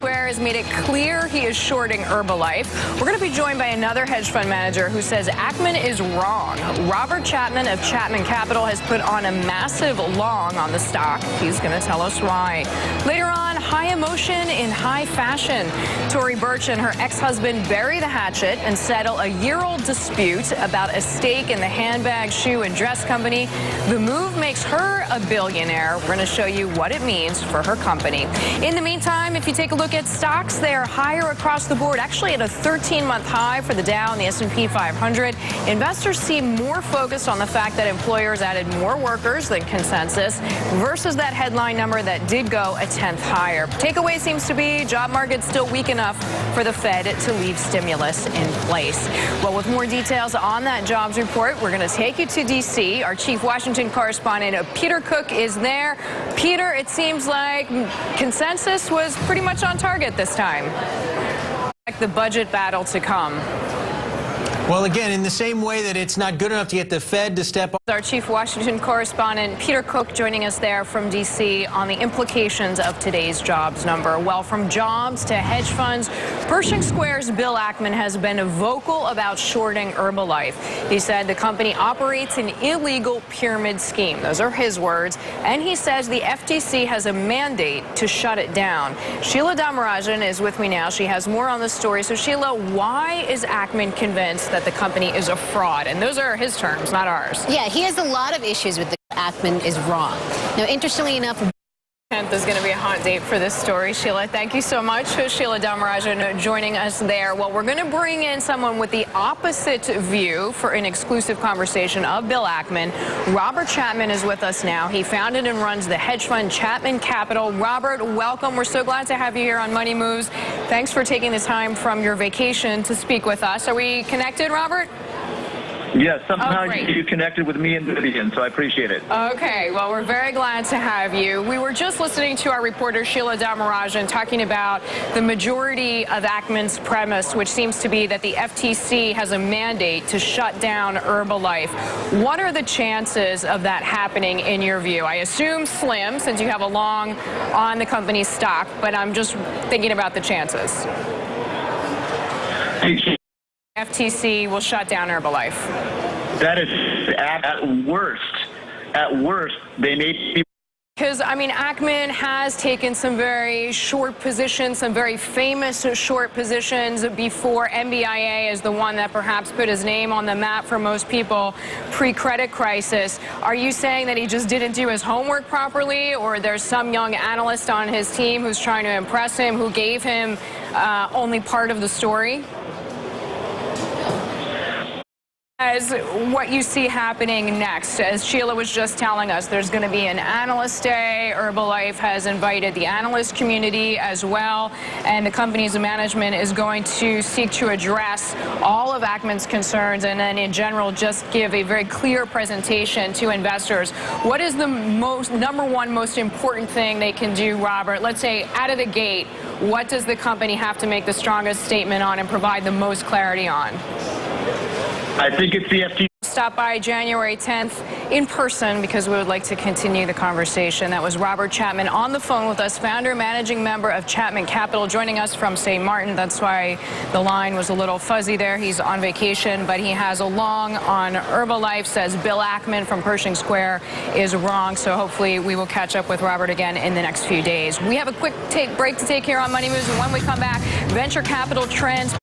Has made it clear he is shorting Herbalife. We're going to be joined by another hedge fund manager who says Ackman is wrong. Robert Chapman of Chapman Capital has put on a massive long on the stock. He's going to tell us why. Later on, high emotion in high fashion. Tory Burch and her ex-husband bury the hatchet and settle a year-old dispute about a stake in the handbag, shoe, and dress company. The move makes her a billionaire. We're going to show you what it means for her company. In the meantime, if you take a look at stocks, they are higher across the board, actually at a 13-month high for the Dow and the S&P 500. Investors seem more focused on the fact that employers added more workers than consensus versus that headline number that did go a tenth higher. Takeaway seems to be job market still weak enough for the Fed to leave stimulus in place. Well, with more details on that jobs report, we're going to take you to D.C. Our chief Washington correspondent, Peter Cook, is there. Peter, it seems like consensus was pretty much on target this time. The budget battle to come. Well, again, in the same way that it's not good enough to get the Fed to step up. Our chief Washington correspondent, Peter Cook, joining us there from D.C. on the implications of today's jobs number. Well, from jobs to hedge funds, Pershing Square's Bill Ackman has been vocal about shorting Herbalife. He said the company operates an illegal pyramid scheme. Those are his words. And he says the FTC has a mandate to shut it down. Sheila Dhamarajan is with me now. She has more on the story. So, Sheila, why is Ackman convinced that the company is a fraud? And those are his terms, not ours. Yeah, he has a lot of issues with the Ackman is wrong. Now, interestingly enough, 10th is going to be a hot date for this story. Sheila, thank you so much. Sheila Dhamarajan joining us there. Well, we're going to bring in someone with the opposite view for an exclusive conversation of Bill Ackman. Robert Chapman is with us now. He founded and runs the hedge fund Chapman Capital. Robert, welcome. We're so glad to have you here on Money Moves. Thanks for taking the time from your vacation to speak with us. Are we connected, Robert? Yes, somehow you connected with me and Vivian, so I appreciate it. Okay, well, we're very glad to have you. We were just listening to our reporter, Sheila Dhamarajan, talking about the majority of Ackman's premise, which seems to be that the FTC has a mandate to shut down Herbalife. What are the chances of that happening in your view? I assume slim, since you have a long on the company's stock, but I'm just thinking about the chances. FTC will shut down Herbalife. That is at worst, they may be. Because, I mean, Ackman has taken some very short positions, some very famous short positions before. MBIA is the one that perhaps put his name on the map for most people pre-credit crisis. Are you saying that he just didn't do his homework properly, or there's some young analyst on his team who's trying to impress him, who gave him only part of the story? As what you see happening next, as Sheila was just telling us, there's going to be an analyst day. Herbalife has invited the analyst community as well, and the company's management is going to seek to address all of Ackman's concerns and then in general just give a very clear presentation to investors. What is the number one most important thing they can do, Robert? Let's say out of the gate, what does the company have to make the strongest statement on and provide the most clarity on? I think it's the FTC. Stop by January 10th in person because we would like to continue the conversation. That was Robert Chapman on the phone with us, founder and managing member of Chapman Capital, joining us from St. Martin. That's why the line was a little fuzzy there. He's on vacation, but he has a long on Herbalife, says Bill Ackman from Pershing Square is wrong. So hopefully we will catch up with Robert again in the next few days. We have a quick break to take here on Money Moves, and when we come back, venture capital trends.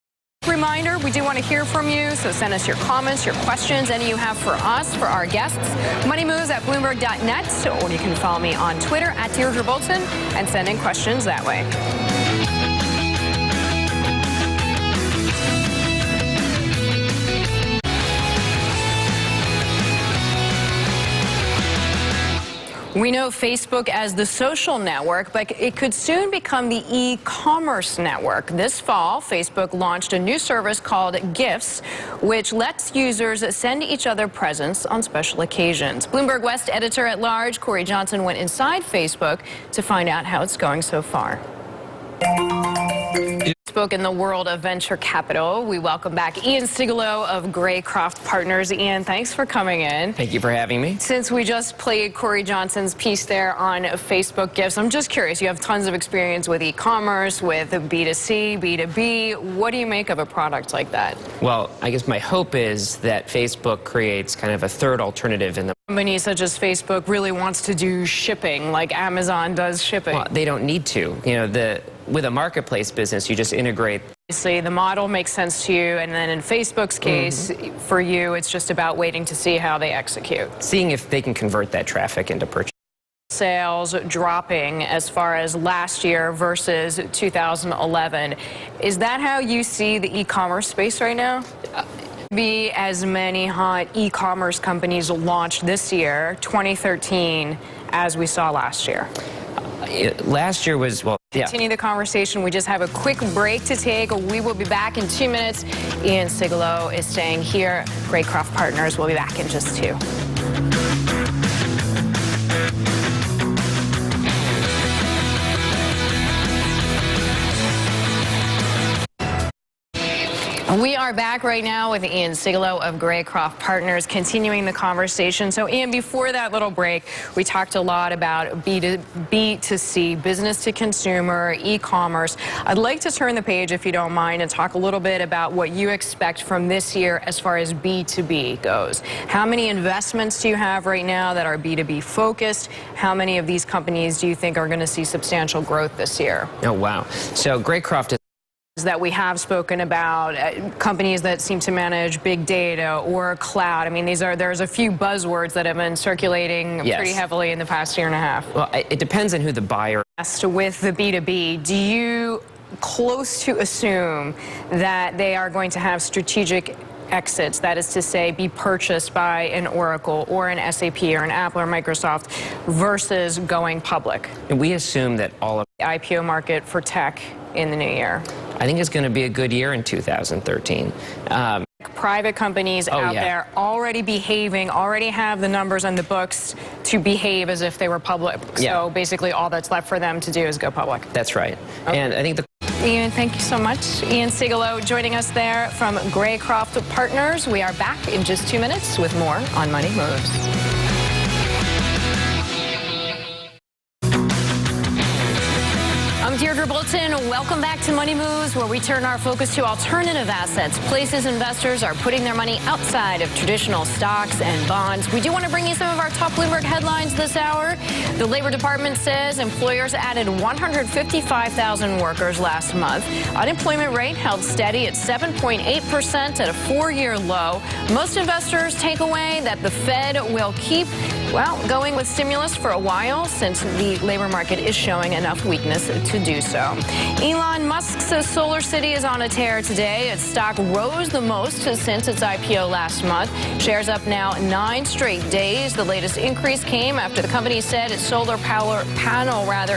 Reminder, we do want to hear from you, so send us your comments, your questions, any you have for us, for our guests. Money Moves at Bloomberg.net, or you can follow me on Twitter at Deirdre Bolton and send in questions that way. We know Facebook as the social network, but it could soon become the e-commerce network. This fall, Facebook launched a new service called Gifts, which lets users send each other presents on special occasions. Bloomberg West editor-at-large Corey Johnson went inside Facebook to find out how it's going so far. Facebook in the world of venture capital. We welcome back Ian Sigalo of Graycroft Partners. Ian, thanks for coming in. Thank you for having me. Since we just played Corey Johnson's piece there on Facebook gifts, I'm just curious. You have tons of experience with e-commerce, with B2C, B2B. What do you make of a product like that? Well, I guess my hope is that Facebook creates kind of a third alternative in the Companies such as Facebook really wants to do shipping like Amazon does shipping. Well, they don't need to. You know, with a marketplace business, you just integrate. Obviously, the model makes sense to you, and then in Facebook's case, for you, it's just about waiting to see how they execute. Seeing if they can convert that traffic into purchase. Sales dropping as far as last year versus 2011. Is that how you see the e-commerce space right now? Be as many hot e-commerce companies launched this year, 2013, as we saw last year? Last year was, well, yeah. Continue the conversation. We just have a quick break to take. We will be back in 2 minutes. Ian Sigalo is staying here. Graycroft Partners will be back in just 2. We are back right now with Ian Sigalo of Graycroft Partners, continuing the conversation. So, Ian, before that little break, we talked a lot about B2C, business to consumer, e-commerce. I'd like to turn the page, if you don't mind, and talk a little bit about what you expect from this year as far as B2B goes. How many investments do you have right now that are B2B focused? How many of these companies do you think are going to see substantial growth this year? Oh, wow. So Graycroft is that we have spoken about, companies that seem to manage big data or cloud. I mean, there's a few buzzwords that have been circulating pretty heavily in the past year and a half. Well, it depends on who the buyer is. With the B2B, do you close to assume that they are going to have strategic exits, that is to say, be purchased by an Oracle or an SAP or an Apple or Microsoft versus going public? And we assume that all of the IPO market for tech in the new year. I think it's going to be a good year in 2013. Private companies out there already behaving, already have the numbers on the books to behave as if they were public. So basically all that's left for them to do is go public. That's right. Okay. And I think Ian, thank you so much. Ian Sigalo joining us there from Graycroft Partners. We are back in just 2 minutes with more on Money Moves. I'm Deirdre Bolton. Welcome back to Money Moves, where we turn our focus to alternative assets, places investors are putting their money outside of traditional stocks and bonds. We do want to bring you some of our top Bloomberg headlines this hour. The Labor Department says employers added 155,000 workers last month. Unemployment rate held steady at 7.8% at a 4-year low. Most investors take away that the Fed will keep, well, going with stimulus for a while, since the labor market is showing enough weakness to do so. Elon Musk's Solar City is on a tear today. Its stock rose the most since its IPO last month. Shares up now 9 straight days. The latest increase came after the company said its solar panel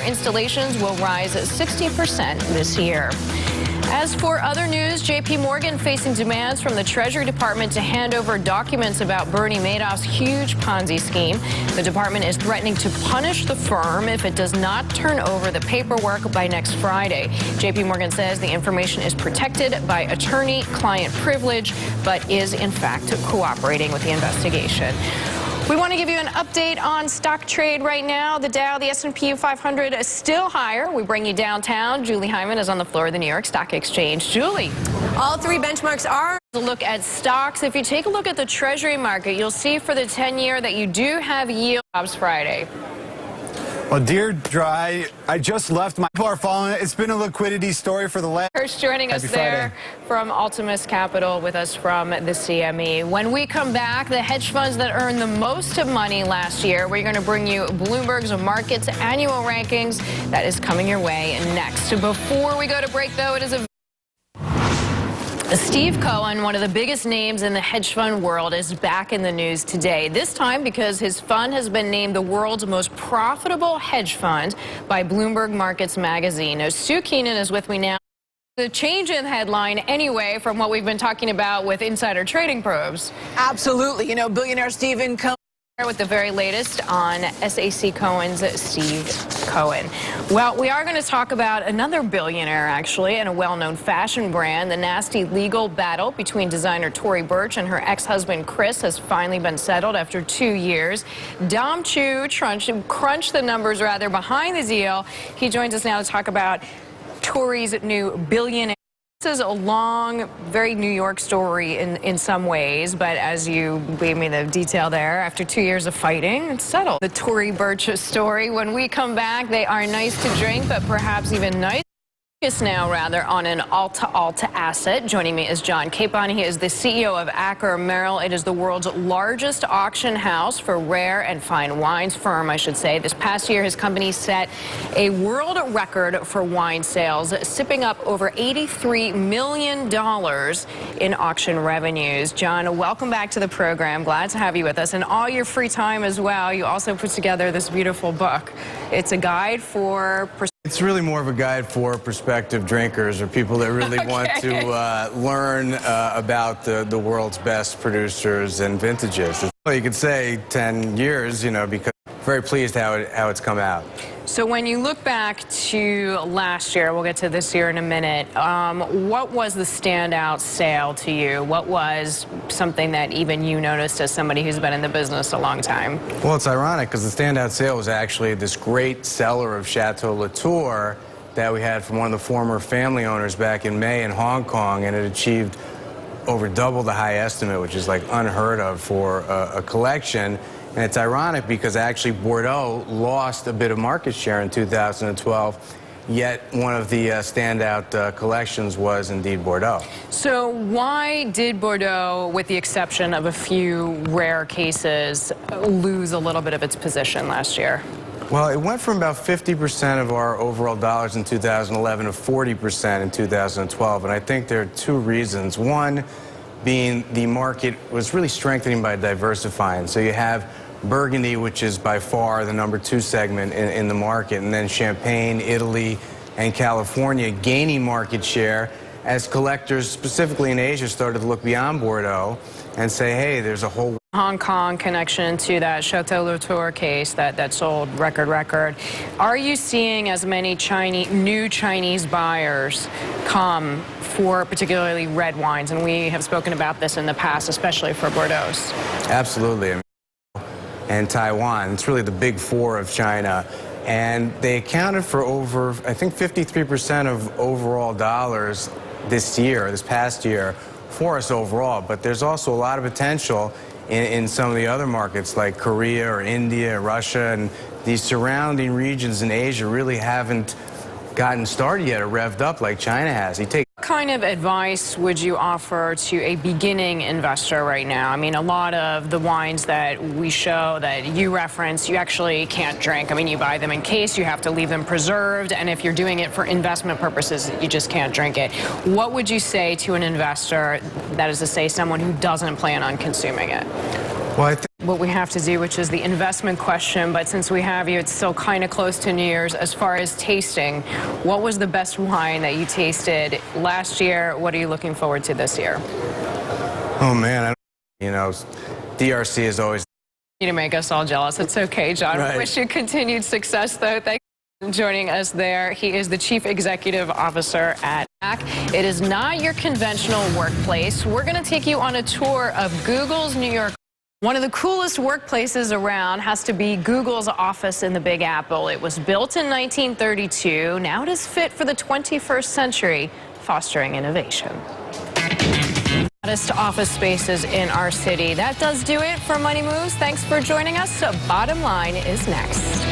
installations will rise 60% this year. As for other news, J.P. Morgan facing demands from the Treasury Department to hand over documents about Bernie Madoff's huge Ponzi scheme. The department is threatening to punish the firm if it does not turn over the paperwork by next Friday. J.P. Morgan says the information is protected by attorney-client privilege, but is in fact cooperating with the investigation. We want to give you an update on stock trade right now. The Dow, the S&P 500 is still higher. We bring you downtown. Julie Hyman is on the floor of the New York Stock Exchange. Julie. All 3 benchmarks are. A look at stocks. If you take a look at the Treasury market, you'll see for the 10-year that you do have yield jobs Friday. Well, Deirdre, I just left. My people are following it. It's been a liquidity story for the last. First joining us there from Ultimus Capital, with us from the CME. When we come back, the hedge funds that earned the most of money last year, we're going to bring you Bloomberg's Markets annual rankings. That is coming your way next. Before we go to break, though, it is a Steve Cohen, one of the biggest names in the hedge fund world, is back in the news today. This time because his fund has been named the world's most profitable hedge fund by Bloomberg Markets magazine. Now, Sue Keenan is with me now. The change in headline, anyway, from what we've been talking about with insider trading probes. Absolutely. You know, billionaire Stephen Cohen With the very latest on SAC Cohen's Steve Cohen. Well, we are going to talk about another billionaire, actually, and a well-known fashion brand. The nasty legal battle between designer Tory Burch and her ex-husband Chris has finally been settled after 2 years. Dom Chu crunched the numbers behind the deal. He joins us now to talk about Tory's new billionaire. This is a long, very New York story in some ways, but as you gave me the detail there, after 2 years of fighting, it's settled. The Tory Burch story. When we come back, they are nice to drink, but perhaps even nice now, on an Alta asset. Joining me is John Capon. He is the CEO of Acker Merrill. It is the world's largest auction house for rare and fine wines, firm, I should say. This past year, his company set a world record for wine sales, sipping up over $83 million in auction revenues. John, welcome back to the program. Glad to have you with us. And all your free time as well, you also put together this beautiful book. It's a guide for... It's really more of a guide for prospective drinkers or people that really want to learn about the world's best producers and vintages. Well, you could say 10 years, because I'm very pleased how it's come out. So when you look back to last year, we'll get to this year in a minute, what was the standout sale to you? What was something that even you noticed as somebody who's been in the business a long time? Well, it's ironic because the standout sale was actually this great cellar of Chateau Latour that we had from one of the former family owners back in May in Hong Kong, and it achieved over double the high estimate, which is like unheard of for a collection. And it's ironic because actually Bordeaux lost a bit of market share in 2012, yet one of the standout collections was indeed Bordeaux. So why did Bordeaux, with the exception of a few rare cases, lose a little bit of its position last year? Well, it went from about 50% of our overall dollars in 2011 to 40% in 2012, and I think there are two reasons. One being the market was really strengthening by diversifying. So you have Burgundy, which is by far the #2 segment in the market, and then Champagne, Italy, and California gaining market share as collectors, specifically in Asia, started to look beyond Bordeaux and say, hey, there's a whole Hong Kong connection to that Chateau Latour case that sold record. Are you seeing as many new Chinese buyers come for particularly red wines? And we have spoken about this in the past, especially for Bordeaux. Absolutely. And Taiwan. It's really the big four of China. And they accounted for over, I think, 53% of overall dollars this past year, for us overall. But there's also a lot of potential in some of the other markets like Korea or India, Russia, and these surrounding regions in Asia really haven't gotten started yet or revved up like China has. What kind of advice would you offer to a beginning investor right now? I mean, a lot of the wines that we show, that you reference, you actually can't drink. I mean, you buy them in case, you have to leave them preserved, and if you're doing it for investment purposes, you just can't drink it. What would you say to an investor, that is to say someone who doesn't plan on consuming it? Well, I think what we have to do, which is the investment question, but since we have you, it's still kind of close to New Year's. As far as tasting, what was the best wine that you tasted last year? What are you looking forward to this year? Oh, man, DRC is always... You to make us all jealous. It's okay, John. Right. Wish you continued success, though. Thank you for joining us there. He is the Chief Executive Officer at ACK. It is not your conventional workplace. We're going to take you on a tour of Google's New York. One of the coolest workplaces around has to be Google's office in the Big Apple. It was built in 1932. Now it is fit for the 21st century, fostering innovation. Hottest office spaces in our city. That does do it for Money Moves. Thanks for joining us. So Bottom Line is next.